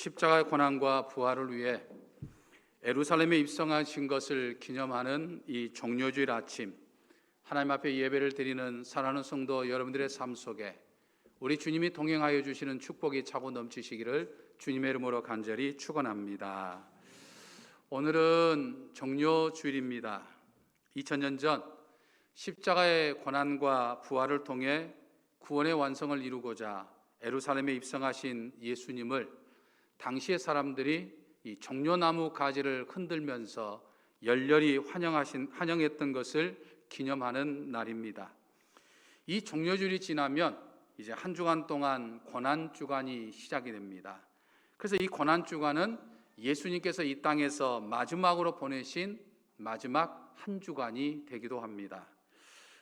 십자가의 고난과 부활을 위해 예루살렘에 입성하신 것을 기념하는 이 종료주일 아침, 하나님 앞에 예배를 드리는 사랑하는 성도 여러분들의 삶 속에 우리 주님이 동행하여 주시는 축복이 차고 넘치시기를 주님의 이름으로 간절히 축원합니다. 오늘은 종료주일입니다. 2000년 전 십자가의 고난과 부활을 통해 구원의 완성을 이루고자 예루살렘에 입성하신 예수님을 당시의 사람들이 이 종려나무 가지를 흔들면서 열렬히 환영했던 것을 기념하는 날입니다. 이 종려주일이 지나면 이제 한 주간 동안 고난주간이 시작이 됩니다. 그래서 이 고난주간은 예수님께서 이 땅에서 마지막으로 보내신 마지막 한 주간이 되기도 합니다.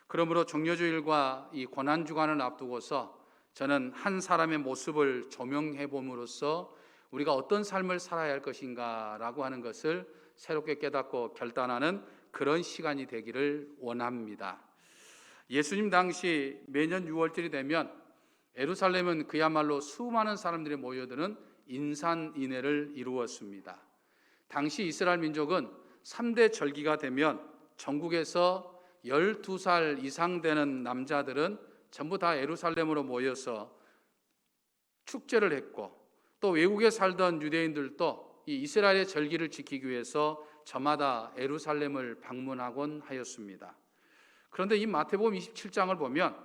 그러므로 종려주일과 이 고난주간을 앞두고서 저는 한 사람의 모습을 조명해 봄으로써 우리가 어떤 삶을 살아야 할 것인가 라고 하는 것을 새롭게 깨닫고 결단하는 그런 시간이 되기를 원합니다. 예수님 당시 매년 6월절이 되면 예루살렘은 그야말로 수많은 사람들이 모여드는 인산인해를 이루었습니다. 당시 이스라엘 민족은 3대 절기가 되면 전국에서 12살 이상 되는 남자들은 전부 다 예루살렘으로 모여서 축제를 했고, 또 외국에 살던 유대인들도 이 이스라엘의 절기를 지키기 위해서 저마다 예루살렘을 방문하곤 하였습니다. 그런데 이 마태복음 27장을 보면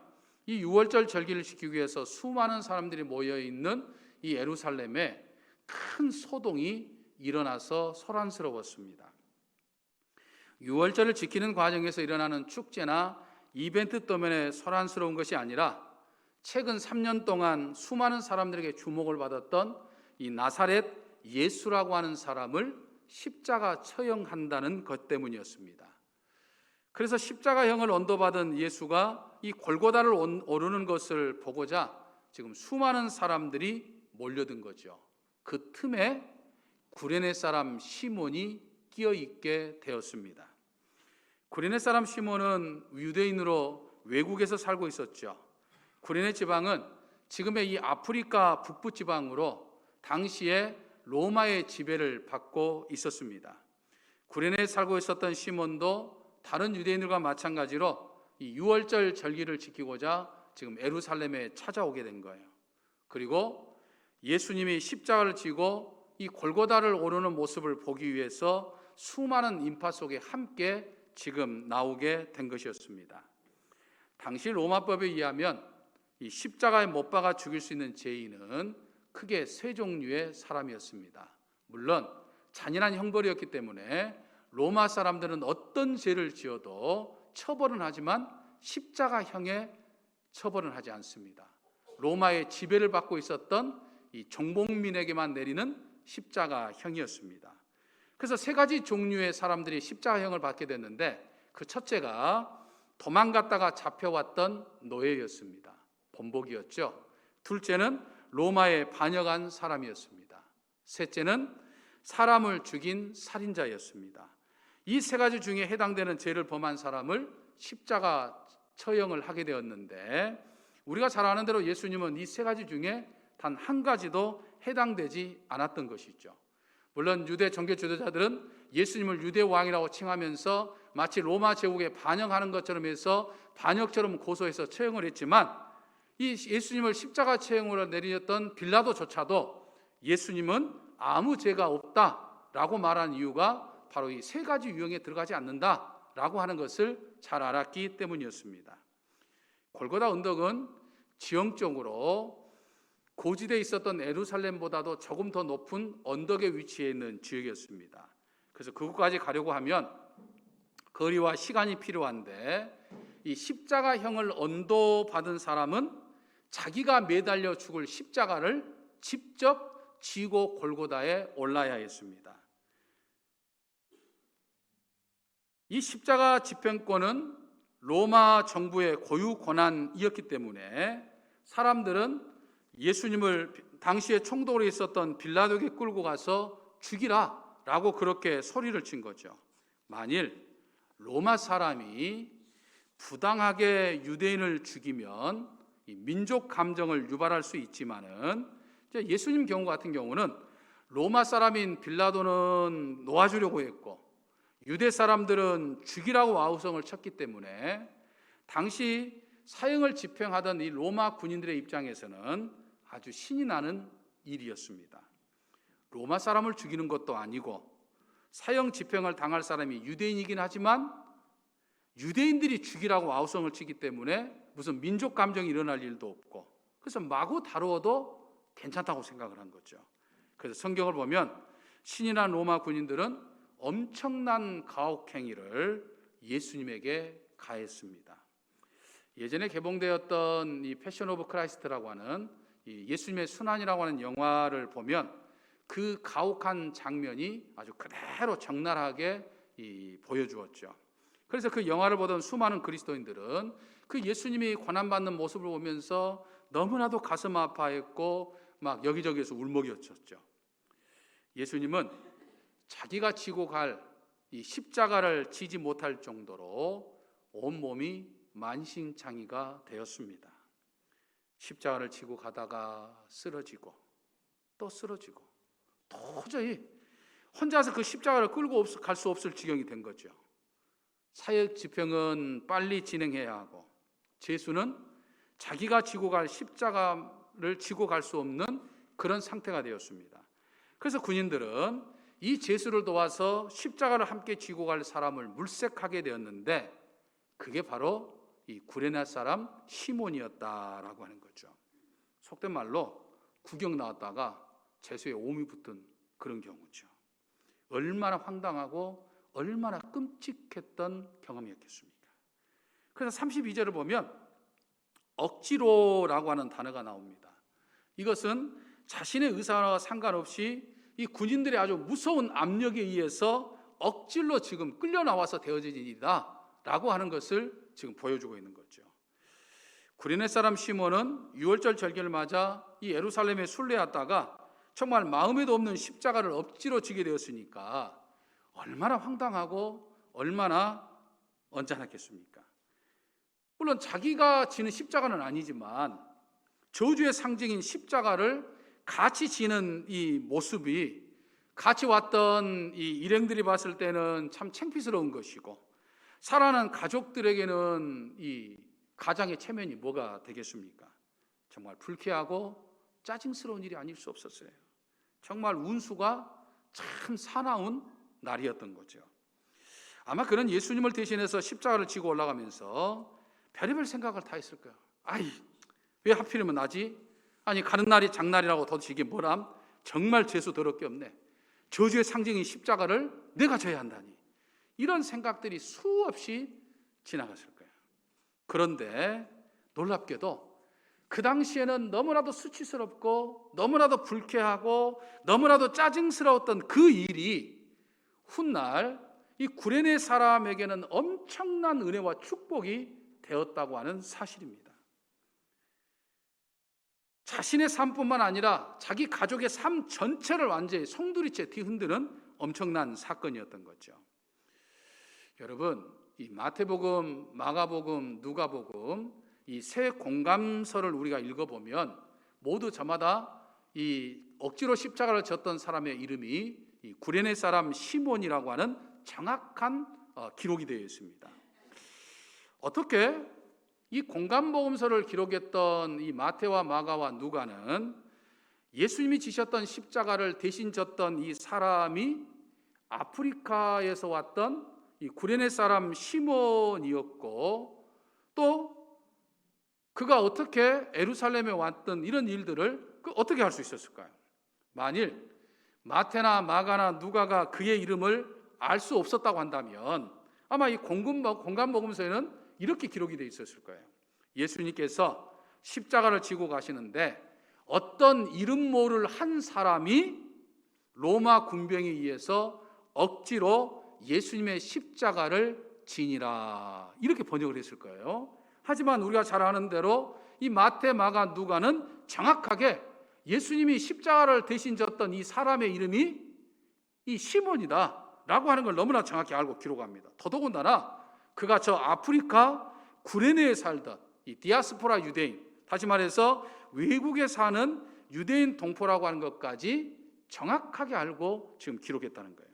이 6월절 절기를 지키기 위해서 수많은 사람들이 모여 있는 이 예루살렘에 큰 소동이 일어나서 소란스러웠습니다. 6월절을 지키는 과정에서 일어나는 축제나 이벤트 때문에 소란스러운 것이 아니라 최근 3년 동안 수많은 사람들에게 주목을 받았던 이 나사렛 예수라고 하는 사람을 십자가 처형한다는 것 때문이었습니다. 그래서 십자가형을 언도받은 예수가 이 골고다를 오르는 것을 보고자 지금 수많은 사람들이 몰려든 거죠. 그 틈에 구레네 사람 시몬이 끼어 있게 되었습니다. 구레네 사람 시몬은 유대인으로 외국에서 살고 있었죠. 구레네 지방은 지금의 이 아프리카 북부 지방으로 당시에 로마의 지배를 받고 있었습니다. 구레네에 살고 있었던 시몬도 다른 유대인들과 마찬가지로 이 6월절 절기를 지키고자 지금 예루살렘에 찾아오게 된 거예요. 그리고 예수님이 십자가를 지고 이 골고다를 오르는 모습을 보기 위해서 수많은 인파 속에 함께 지금 나오게 된 것이었습니다. 당시 로마법에 의하면 이 십자가에 못 박아 죽일 수 있는 죄인은 크게 세 종류의 사람이었습니다. 물론 잔인한 형벌이었기 때문에 로마 사람들은 어떤 죄를 지어도 처벌은 하지만 십자가형에 처벌은 하지 않습니다. 로마의 지배를 받고 있었던 이 종복민에게만 내리는 십자가형이었습니다. 그래서 세 가지 종류의 사람들이 십자가형을 받게 됐는데, 그 첫째가 도망갔다가 잡혀왔던 노예였습니다. 본복이었죠. 둘째는 로마에 반역한 사람이었습니다. 셋째는 사람을 죽인 살인자였습니다. 이 세 가지 중에 해당되는 죄를 범한 사람을 십자가 처형을 하게 되었는데, 우리가 잘 아는 대로 예수님은 이 세 가지 중에 단 한 가지도 해당되지 않았던 것이죠. 물론 유대 정교 지도자들은 예수님을 유대 왕이라고 칭하면서 마치 로마 제국에 반역하는 것처럼 해서 반역처럼 고소해서 처형을 했지만, 이 예수님을 십자가 처형으로 내렸던 빌라도조차도 예수님은 아무 죄가 없다라고 말한 이유가 바로 이 세 가지 유형에 들어가지 않는다라고 하는 것을 잘 알았기 때문이었습니다. 골고다 언덕은 지형적으로 고지대에 있었던 예루살렘보다도 조금 더 높은 언덕에 위치해 있는 지역이었습니다. 그래서 그곳까지 가려고 하면 거리와 시간이 필요한데, 이 십자가형을 언도받은 사람은 자기가 매달려 죽을 십자가를 직접 지고 골고다에 올라야 했습니다. 이 십자가 집행권은 로마 정부의 고유 권한이었기 때문에 사람들은 예수님을 당시에 총독으로 있었던 빌라도에게 끌고 가서 죽이라 라고 그렇게 소리를 친 거죠. 만일 로마 사람이 부당하게 유대인을 죽이면 이 민족 감정을 유발할 수 있지만은 예수님 경우 같은 경우는 로마 사람인 빌라도는 놓아주려고 했고 유대 사람들은 죽이라고 아우성을 쳤기 때문에 당시 사형을 집행하던 이 로마 군인들의 입장에서는 아주 신이 나는 일이었습니다. 로마 사람을 죽이는 것도 아니고 사형 집행을 당할 사람이 유대인이긴 하지만 유대인들이 죽이라고 아우성을 치기 때문에 무슨 민족 감정이 일어날 일도 없고 그래서 마구 다루어도 괜찮다고 생각을 한 거죠. 그래서 성경을 보면 신이나 로마 군인들은 엄청난 가혹행위를 예수님에게 가했습니다. 예전에 개봉되었던 이 패션 오브 크라이스트라고 하는 이 예수님의 순환이라고 하는 영화를 보면 그 가혹한 장면이 아주 그대로 적나라하게 보여주었죠. 그래서 그 영화를 보던 수많은 그리스도인들은 그 예수님이 고난받는 모습을 보면서 너무나도 가슴 아파했고 막 여기저기에서 울먹였었죠. 예수님은 자기가 지고 갈 이 십자가를 지지 못할 정도로 온몸이 만신창이가 되었습니다. 십자가를 지고 가다가 쓰러지고 또 쓰러지고 도저히 혼자서 그 십자가를 끌고 갈 수 없을 지경이 된 거죠. 사역 집행은 빨리 진행해야 하고 제수는 자기가 지고 갈 십자가를 지고 갈 수 없는 그런 상태가 되었습니다. 그래서 군인들은 이 제수를 도와서 십자가를 함께 지고 갈 사람을 물색하게 되었는데 그게 바로 이 구레네 사람 시몬이었다라고 하는 거죠. 속된 말로 구경 나왔다가 제수의 오미 붙은 그런 경우죠. 얼마나 황당하고 얼마나 끔찍했던 경험이었겠습니까? 그래서 32절을 보면 억지로라고 하는 단어가 나옵니다. 이것은 자신의 의사와 상관없이 이 군인들의 아주 무서운 압력에 의해서 억지로 지금 끌려 나와서 되어진 일이다 라고 하는 것을 지금 보여주고 있는 거죠. 구레네 사람 시몬은 유월절 절기를 맞아 이 예루살렘에 순례했다가 정말 마음에도 없는 십자가를 억지로 지게 되었으니까 얼마나 황당하고 얼마나 언짢았겠습니까? 물론 자기가 지는 십자가는 아니지만 저주의 상징인 십자가를 같이 지는 이 모습이 같이 왔던 이 일행들이 봤을 때는 참 창피스러운 것이고 살아난 가족들에게는 이 가장의 체면이 뭐가 되겠습니까? 정말 불쾌하고 짜증스러운 일이 아닐 수 없었어요. 정말 운수가 참 사나운 날이었던 거죠. 아마 그런 예수님을 대신해서 십자가를 지고 올라가면서 별의별 생각을 다 했을 거예요. 아이, 왜 하필이면 나지? 아니 가는 날이 장날이라고 도대체 이게 뭐람? 정말 재수 더럽게 없네. 저주의 상징인 십자가를 내가 져야 한다니. 이런 생각들이 수없이 지나갔을 거예요. 그런데 놀랍게도 그 당시에는 너무나도 수치스럽고 너무나도 불쾌하고 너무나도 짜증스러웠던 그 일이 훗날 이 구레네 사람에게는 엄청난 은혜와 축복이 되었다고 하는 사실입니다. 자신의 삶뿐만 아니라 자기 가족의 삶 전체를 완전히 송두리째 뒤흔드는 엄청난 사건이었던 거죠. 여러분, 이 마태복음, 마가복음, 누가복음 이 세 공감서를 우리가 읽어보면 모두 저마다 이 억지로 십자가를 졌던 사람의 이름이 이 구레네 사람 시몬이라고 하는 정확한 기록이 되어 있습니다. 어떻게 이 공감복음서를 기록했던 이 마태와 마가와 누가는 예수님이 지셨던 십자가를 대신 졌던 이 사람이 아프리카에서 왔던 이 구레네 사람 시몬이었고 또 그가 어떻게 예루살렘에 왔던 이런 일들을 어떻게 할 수 있었을까요? 만일 마태나 마가나 누가가 그의 이름을 알 수 없었다고 한다면 아마 이 공감복음서에는 이렇게 기록이 되어 있었을 거예요. 예수님께서 십자가를 지고 가시는데 어떤 이름 모를 한 사람이 로마 군병에 의해서 억지로 예수님의 십자가를 지니라 이렇게 번역을 했을 거예요. 하지만 우리가 잘 아는 대로 이 마태, 마가, 누가는 정확하게 예수님이 십자가를 대신 졌던 이 사람의 이름이 이 시몬이다 라고 하는 걸 너무나 정확히 알고 기록합니다. 더더군다나 그가 저 아프리카 구레네에 살던 이 디아스포라 유대인, 다시 말해서 외국에 사는 유대인 동포라고 하는 것까지 정확하게 알고 지금 기록했다는 거예요.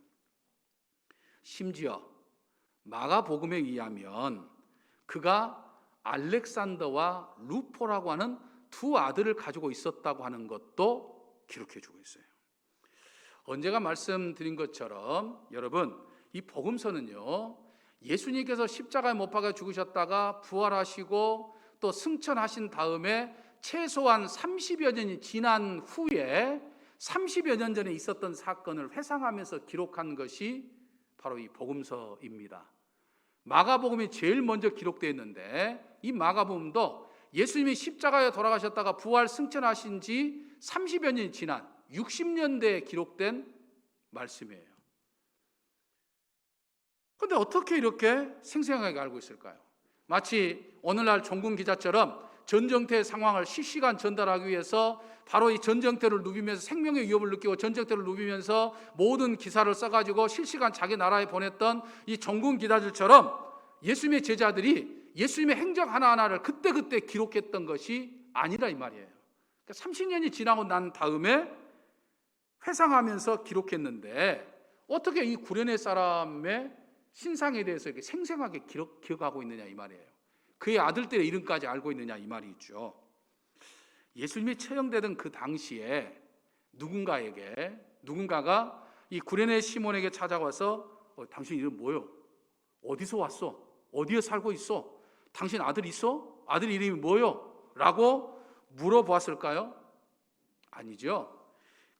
심지어 마가복음에 의하면 그가 알렉산더와 루포라고 하는 두 아들을 가지고 있었다고 하는 것도 기록해주고 있어요. 언제가 말씀드린 것처럼 여러분, 이 복음서는요, 예수님께서 십자가에 못 박아 죽으셨다가 부활하시고 또 승천하신 다음에 최소한 30여 년이 지난 후에 30여 년 전에 있었던 사건을 회상하면서 기록한 것이 바로 이 복음서입니다. 마가복음이 제일 먼저 기록되어 있는데, 이 마가복음도 예수님이 십자가에 돌아가셨다가 부활 승천하신 지 30여 년이 지난 60년대에 기록된 말씀이에요. 그런데 어떻게 이렇게 생생하게 알고 있을까요? 마치 오늘날 종군 기자처럼 전쟁터의 상황을 실시간 전달하기 위해서 바로 이 전쟁터를 누비면서 생명의 위협을 느끼고 전쟁터를 누비면서 모든 기사를 써가지고 실시간 자기 나라에 보냈던 이 종군 기자들처럼 예수님의 제자들이 예수님의 행적 하나하나를 그때그때 기록했던 것이 아니라 이 말이에요. 그러니까 30년이 지나고 난 다음에 회상하면서 기록했는데 어떻게 이 구레네 사람의 신상에 대해서 이렇게 생생하게 기억하고 있느냐 이 말이에요. 그의 아들들의 이름까지 알고 있느냐 이 말이 있죠. 예수님이 처형되던 그 당시에 누군가가 이 구레네 시몬에게 찾아와서 당신 이름 뭐요? 어디서 왔어? 어디에 살고 있어? 당신 아들 있어? 아들 이름이 뭐요? 라고 물어보았을까요? 아니죠.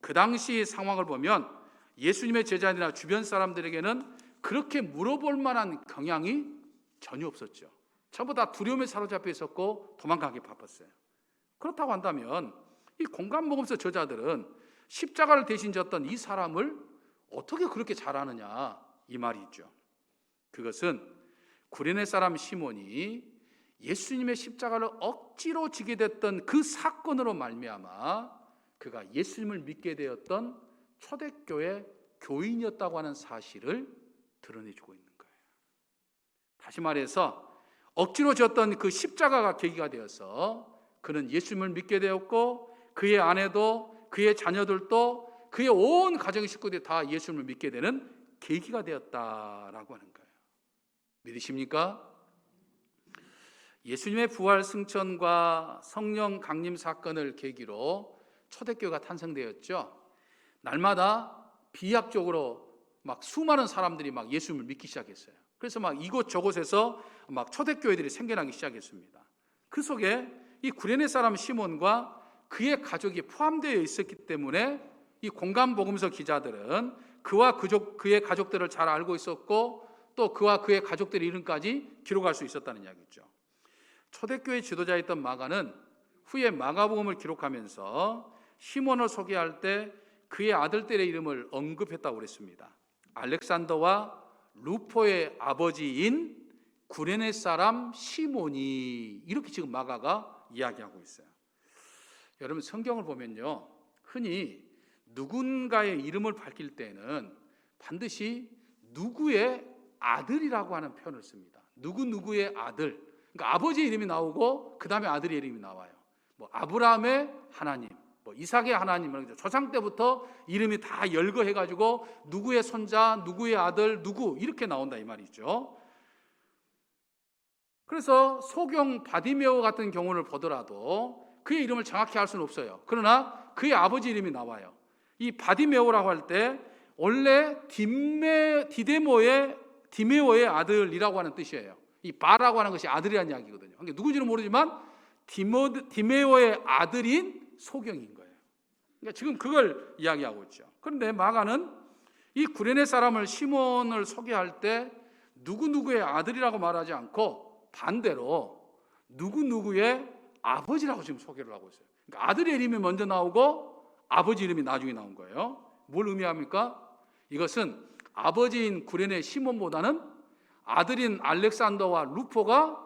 그 당시 상황을 보면 예수님의 제자들이나 주변 사람들에게는 그렇게 물어볼 만한 경향이 전혀 없었죠. 전부 다 두려움에 사로잡혀 있었고 도망가기 바빴어요. 그렇다고 한다면 이 공간복음서 저자들은 십자가를 대신 졌던 이 사람을 어떻게 그렇게 잘 아느냐 이 말이 있죠. 그것은 구레네 사람 시몬이 예수님의 십자가를 억지로 지게 됐던 그 사건으로 말미암아 그가 예수님을 믿게 되었던 초대교회 교인이었다고 하는 사실을 드러내주고 있는 거예요. 다시 말해서 억지로 졌던 그 십자가가 계기가 되어서 그는 예수님을 믿게 되었고 그의 아내도 그의 자녀들도 그의 온 가정의 식구들이 다 예수님을 믿게 되는 계기가 되었다라고 하는 거예요. 믿으십니까? 예수님의 부활 승천과 성령 강림 사건을 계기로 초대교회가 탄생되었죠. 날마다 비약적으로 막 수많은 사람들이 막 예수님을 믿기 시작했어요. 그래서 막 이곳 저곳에서 막 초대교회들이 생겨나기 시작했습니다. 그 속에 이 구레네 사람 시몬과 그의 가족이 포함되어 있었기 때문에 이 공간복음서 기자들은 그와 그의 가족들을 잘 알고 있었고 또 그와 그의 가족들의 이름까지 기록할 수 있었다는 이야기죠. 초대교회 지도자였던 마가는 후에 마가복음을 기록하면서 시몬을 소개할 때 그의 아들들의 이름을 언급했다고 그랬습니다. 알렉산더와 루포의 아버지인 구레네 사람 시몬이, 이렇게 지금 마가가 이야기하고 있어요. 여러분, 성경을 보면요, 흔히 누군가의 이름을 밝힐 때는 반드시 누구의 아들이라고 하는 표현을 씁니다. 누구의 아들. 그러니까 아버지의 이름이 나오고 그 다음에 아들의 이름이 나와요. 뭐 아브라함의 하나님, 뭐 이삭의 하나님, 조상 때부터 이름이 다 열거해가지고 누구의 손자, 누구의 아들, 누구 이렇게 나온다 이 말이죠. 그래서 소경 바디메오 같은 경우를 보더라도 그의 이름을 정확히 알 수는 없어요. 그러나 그의 아버지 이름이 나와요. 이 바디메오라고 할 때 원래 디메오의 아들이라고 하는 뜻이에요. 이 바라고 하는 것이 아들이라는 이야기거든요. 그러니까 누군지는 모르지만 디메오의 아들인 소경인 거예요. 그러니까 지금 그걸 이야기하고 있죠. 그런데 마가는 이 구레네 사람을 시몬을 소개할 때 누구의 아들이라고 말하지 않고 반대로 누구의 아버지라고 지금 소개를 하고 있어요. 그러니까 아들의 이름이 먼저 나오고 아버지 이름이 나중에 나온 거예요. 뭘 의미합니까? 이것은 아버지인 구레네 시몬보다는 아들인 알렉산더와 루포가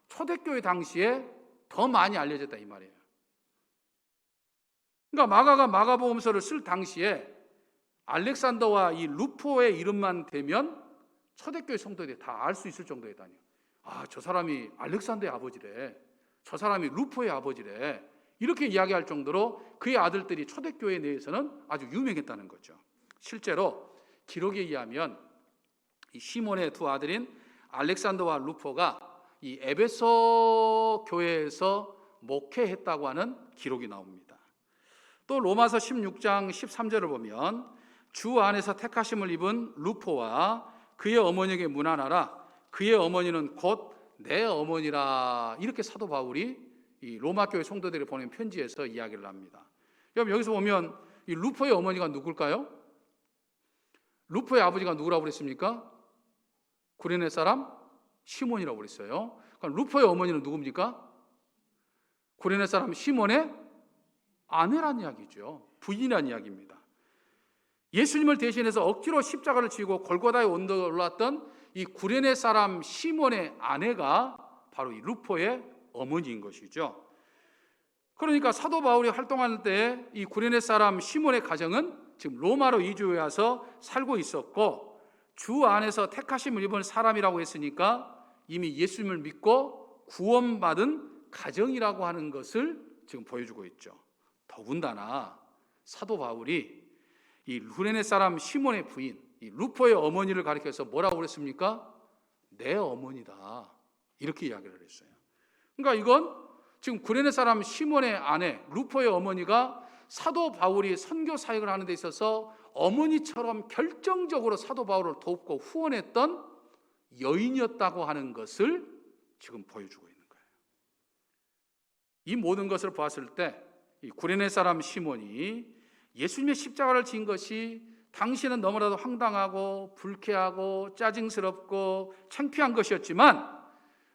초대교회 당시에 더 많이 알려졌다 이 말이에요. 그러니까 마가가 마가복음서를 쓸 당시에 알렉산더와 이 루포의 이름만 대면 초대교회 성도들이 다 알 수 있을 정도였다니요. 아, 저 사람이 알렉산더의 아버지래, 저 사람이 루포의 아버지래, 이렇게 이야기할 정도로 그의 아들들이 초대교회 내에서는 아주 유명했다는 거죠. 실제로 기록에 의하면 이 시몬의 두 아들인 알렉산더와 루포가 이 에베소 교회에서 목회했다고 하는 기록이 나옵니다. 또 로마서 16장 13절을 보면 주 안에서 택하심을 입은 루포와 그의 어머니에게 문안하라. 그의 어머니는 곧 내 어머니라. 이렇게 사도 바울이 이 로마 교회 성도들이 보낸 편지에서 이야기를 합니다. 여러분 여기서 보면 이 루포의 어머니가 누굴까요? 루포의 아버지가 누구라고 그랬습니까? 구레네 사람 시몬이라고 그랬어요. 그럼 루포의 어머니는 누굽니까? 구레네 사람 시몬의 아내란 이야기죠. 부인이란 이야기입니다. 예수님을 대신해서 억지로 십자가를 지고 골고다에 올랐던 이 구레네 사람 시몬의 아내가 바로 이 루포의 어머니인 것이죠. 그러니까 사도 바울이 활동할 때 이 구레네 사람 시몬의 가정은 지금 로마로 이주해 와서 살고 있었고, 주 안에서 택하심을 입은 사람이라고 했으니까 이미 예수님을 믿고 구원받은 가정이라고 하는 것을 지금 보여주고 있죠. 더군다나 사도 바울이 이 구레네 사람 시몬의 부인 이 루포의 어머니를 가리켜서 뭐라고 그랬습니까? 내 어머니다, 이렇게 이야기를 했어요. 그러니까 이건 지금 구레네 사람 시몬의 아내 루포의 어머니가 사도 바울이 선교 사역을 하는 데 있어서 어머니처럼 결정적으로 사도 바울을 돕고 후원했던 여인이었다고 하는 것을 지금 보여주고 있는 거예요. 이 모든 것을 보았을 때 이 구레네 사람 시몬이 예수님의 십자가를 진 것이 당시는 너무나도 황당하고 불쾌하고 짜증스럽고 창피한 것이었지만,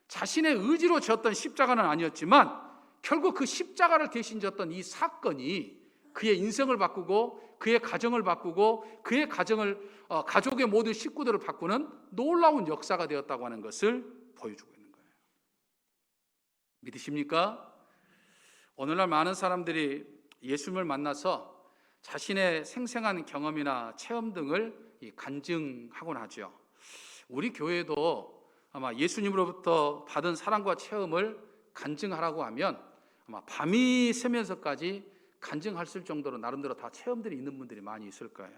자신의 의지로 졌던 십자가는 아니었지만 결국 그 십자가를 대신 졌던 이 사건이 그의 인생을 바꾸고 그의 가정을 바꾸고 그의 가족의 모든 식구들을 바꾸는 놀라운 역사가 되었다고 하는 것을 보여주고 있는 거예요. 믿으십니까? 오늘날 많은 사람들이 예수님을 만나서 자신의 생생한 경험이나 체험 등을 간증하곤 하죠. 우리 교회도 아마 예수님으로부터 받은 사랑과 체험을 간증하라고 하면 아마 밤이 새면서까지 간증할 정도로 나름대로 다 체험들이 있는 분들이 많이 있을 거예요.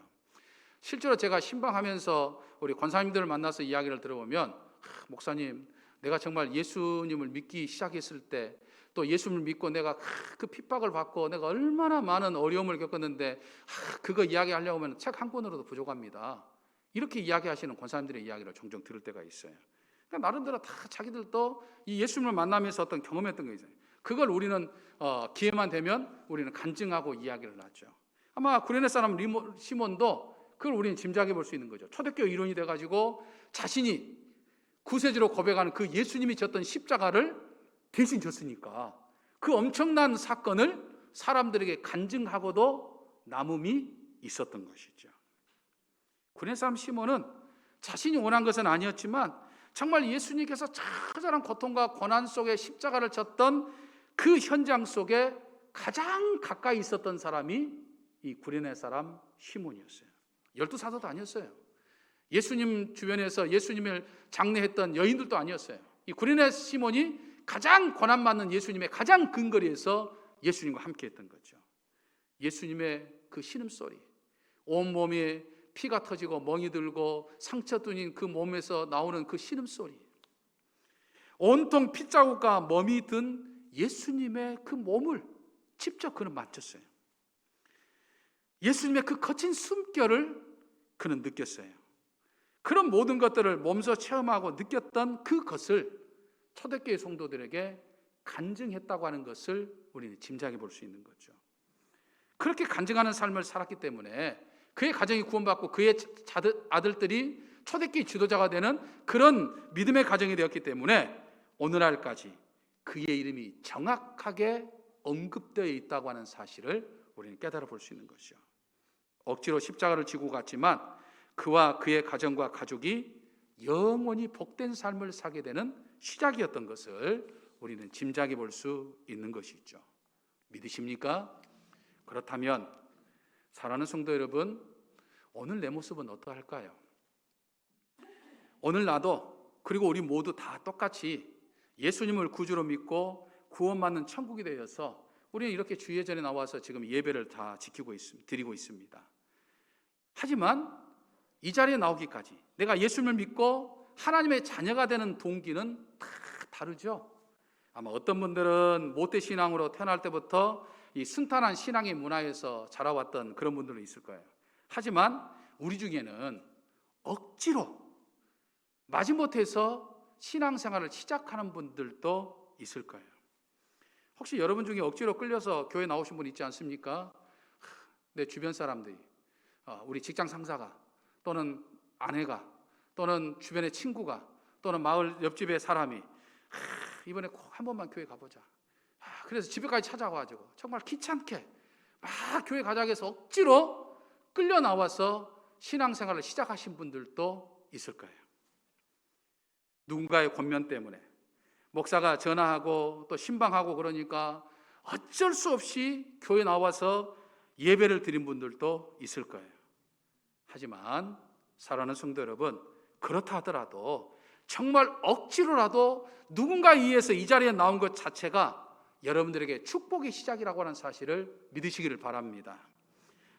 실제로 제가 신방하면서 우리 권사님들을 만나서 이야기를 들어보면, 목사님, 내가 정말 예수님을 믿기 시작했을 때, 또 예수님을 믿고 내가 그 핍박을 받고 내가 얼마나 많은 어려움을 겪었는데 그거 이야기하려고 하면 책 한 권으로도 부족합니다. 이렇게 이야기하시는 권사님들의 이야기를 종종 들을 때가 있어요. 그러니까 나름대로 다 자기들도 이 예수님을 만나면서 어떤 경험했던 게 있어요. 그걸 우리는 기회만 되면 우리는 간증하고 이야기를 하죠. 아마 구레네 사람 시몬도 그걸 우리는 짐작해 볼 수 있는 거죠. 초대교회 일원이 돼가지고 자신이 구세주로 고백하는 그 예수님이 졌던 십자가를 대신 졌으니까 그 엄청난 사건을 사람들에게 간증하고도 남음이 있었던 것이죠. 구레네 사람 시몬은 자신이 원한 것은 아니었지만 정말 예수님께서 처절한 고통과 고난 속에 십자가를 졌던 그 현장 속에 가장 가까이 있었던 사람이 이 구레네 사람 시몬이었어요. 12사도도 아니었어요. 예수님 주변에서 예수님을 장례했던 여인들도 아니었어요. 이 구레네 시몬이 가장 고난받는 예수님의 가장 근거리에서 예수님과 함께 했던 거죠. 예수님의 그 신음소리, 온몸에 피가 터지고 멍이 들고 상처 뚫린 그 몸에서 나오는 그 신음소리, 온통 핏자국과 멍이 든 예수님의 그 몸을 직접 그는 만졌어요. 예수님의 그 거친 숨결을 그는 느꼈어요. 그런 모든 것들을 몸소 체험하고 느꼈던 그것을 초대교회 성도들에게 간증했다고 하는 것을 우리는 짐작해 볼 수 있는 거죠. 그렇게 간증하는 삶을 살았기 때문에 그의 가정이 구원받고 그의 아들들이 초대교회 지도자가 되는 그런 믿음의 가정이 되었기 때문에 오늘날까지 그의 이름이 정확하게 언급되어 있다고 하는 사실을 우리는 깨달아 볼 수 있는 것이죠. 억지로 십자가를 지고 갔지만 그와 그의 가정과 가족이 영원히 복된 삶을 살게 되는 시작이었던 것을 우리는 짐작해 볼 수 있는 것이죠. 믿으십니까? 그렇다면 사랑하는 성도 여러분, 오늘 내 모습은 어떠할까요? 오늘 나도 그리고 우리 모두 다 똑같이 예수님을 구주로 믿고 구원받는 천국이 되어서 우리는 이렇게 주예전에 나와서 지금 예배를 다 드리고 있습니다. 하지만 이 자리에 나오기까지 내가 예수님을 믿고 하나님의 자녀가 되는 동기는 다 다르죠. 아마 어떤 분들은 모태신앙으로 태어날 때부터 이 순탄한 신앙의 문화에서 자라왔던 그런 분들은 있을 거예요. 하지만 우리 중에는 억지로 마지못해서 신앙생활을 시작하는 분들도 있을 거예요. 혹시 여러분 중에 억지로 끌려서 교회 나오신 분 있지 않습니까? 내 주변 사람들이, 우리 직장 상사가, 또는 아내가, 또는 주변의 친구가, 또는 마을 옆집의 사람이 이번에 꼭 한 번만 교회 가보자. 그래서 집에까지 찾아와가지고 정말 귀찮게 막 교회 가자고 해서 억지로 끌려 나와서 신앙생활을 시작하신 분들도 있을 거예요. 누군가의 권면 때문에 목사가 전화하고 또 신방하고 그러니까 어쩔 수 없이 교회 나와서 예배를 드린 분들도 있을 거예요. 하지만 사랑하는 성도 여러분, 그렇다 하더라도 정말 억지로라도 누군가에 의해서 이 자리에 나온 것 자체가 여러분들에게 축복의 시작이라고 하는 사실을 믿으시기를 바랍니다.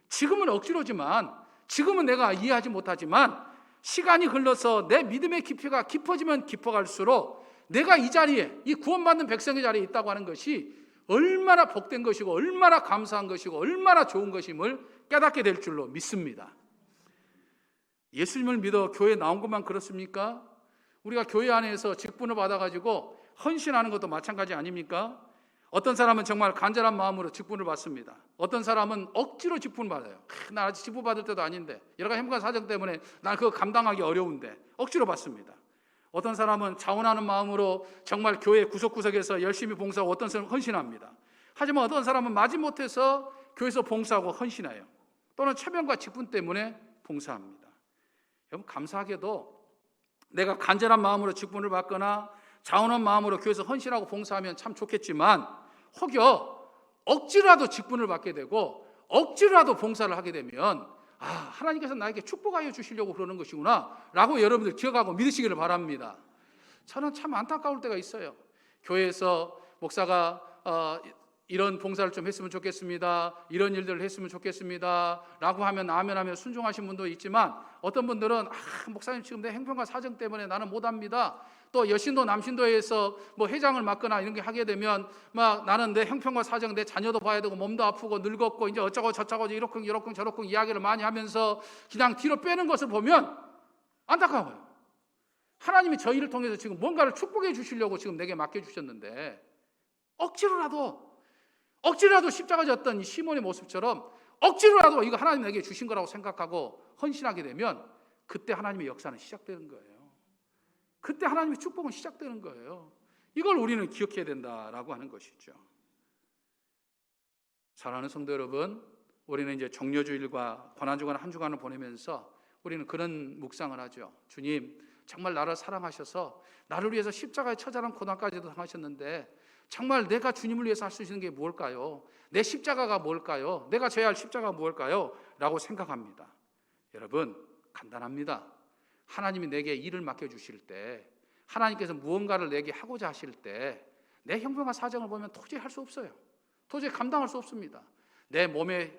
지금은 억지로지만, 지금은 내가 이해하지 못하지만 시간이 흘러서 내 믿음의 깊이가 깊어지면 깊어갈수록 내가 이 자리에, 이 구원받는 백성의 자리에 있다고 하는 것이 얼마나 복된 것이고 얼마나 감사한 것이고 얼마나 좋은 것임을 깨닫게 될 줄로 믿습니다. 예수님을 믿어 교회에 나온 것만 그렇습니까? 우리가 교회 안에서 직분을 받아가지고 헌신하는 것도 마찬가지 아닙니까? 어떤 사람은 정말 간절한 마음으로 직분을 받습니다. 어떤 사람은 억지로 직분을 받아요. 나 아직 직분 받을 때도 아닌데, 여러 가지 행복한 사정 때문에 난 그거 감당하기 어려운데 억지로 받습니다. 어떤 사람은 자원하는 마음으로 정말 교회 구석구석에서 열심히 봉사하고 어떤 사람은 헌신합니다. 하지만 어떤 사람은 마지못해서 교회에서 봉사하고 헌신해요. 또는 체면과 직분 때문에 봉사합니다. 여러분, 감사하게도 내가 간절한 마음으로 직분을 받거나 자원한 마음으로 교회에서 헌신하고 봉사하면 참 좋겠지만 혹여 억지로라도 직분을 받게 되고 억지로라도 봉사를 하게 되면 하나님께서 나에게 축복하여 주시려고 그러는 것이구나 라고 여러분들 기억하고 믿으시기를 바랍니다. 저는 참 안타까울 때가 있어요. 교회에서 목사가 이런 봉사를 좀 했으면 좋겠습니다, 이런 일들을 했으면 좋겠습니다 라고 하면 아멘하며 순종하신 분도 있지만, 어떤 분들은 목사님 지금 내 형편과 사정 때문에 나는 못합니다. 또 여신도 남신도에서 뭐 회장을 맡거나 이런 게 하게 되면 막 나는 내 형편과 사정, 내 자녀도 봐야 되고 몸도 아프고 늙었고 이제 어쩌고 저쩌고 이렇쿵 저렇쿵 이야기를 많이 하면서 그냥 뒤로 빼는 것을 보면 안타까워요. 하나님이 저희를 통해서 지금 뭔가를 축복해 주시려고 지금 내게 맡겨주셨는데 억지로라도 십자가 졌던 이 시몬의 모습처럼 억지로라도 이거 하나님 내게 주신 거라고 생각하고 헌신하게 되면 그때 하나님의 역사는 시작되는 거예요. 그때 하나님의 축복은 시작되는 거예요. 이걸 우리는 기억해야 된다라고 하는 것이죠. 사랑하는 성도 여러분, 우리는 이제 정료주일과 고난주간 한 주간을 보내면서 우리는 그런 묵상을 하죠. 주님, 정말 나를 사랑하셔서 나를 위해서 십자가의 처절한 고난까지도 당하셨는데 정말 내가 주님을 위해서 할 수 있는 게 무엇일까요? 내 십자가가 뭘까요? 내가 져야 할 십자가가 무엇일까요? 라고 생각합니다. 여러분, 간단합니다. 하나님이 내게 일을 맡겨주실 때, 하나님께서 무언가를 내게 하고자 하실 때 내 형편과 사정을 보면 도저히 할 수 없어요. 도저히 감당할 수 없습니다. 내 몸의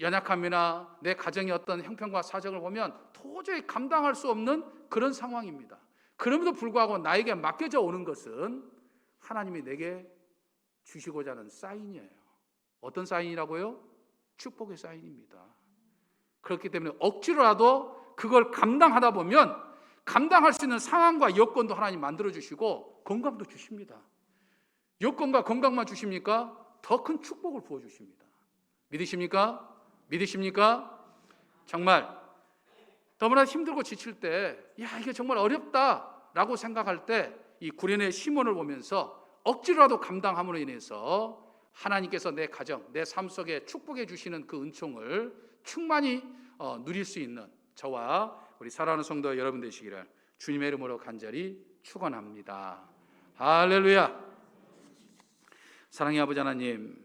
연약함이나 내 가정의 어떤 형편과 사정을 보면 도저히 감당할 수 없는 그런 상황입니다. 그럼에도 불구하고 나에게 맡겨져 오는 것은 하나님이 내게 주시고자 하는 사인이에요. 어떤 사인이라고요? 축복의 사인입니다. 그렇기 때문에 억지로라도 그걸 감당하다 보면 감당할 수 있는 상황과 여건도 하나님 만들어주시고 건강도 주십니다. 여건과 건강만 주십니까? 더 큰 축복을 부어주십니다. 믿으십니까? 믿으십니까? 정말 너무나 힘들고 지칠 때, 이게 정말 어렵다라고 생각할 때 이 구레네 시몬을 보면서 억지로라도 감당함으로 인해서 하나님께서 내 가정, 내 삶 속에 축복해 주시는 그 은총을 충만히 누릴 수 있는 저와 우리 사랑하는 성도 여러분 되시기를 주님의 이름으로 간절히 축원합니다. 할렐루야. 사랑의 아버지 하나님,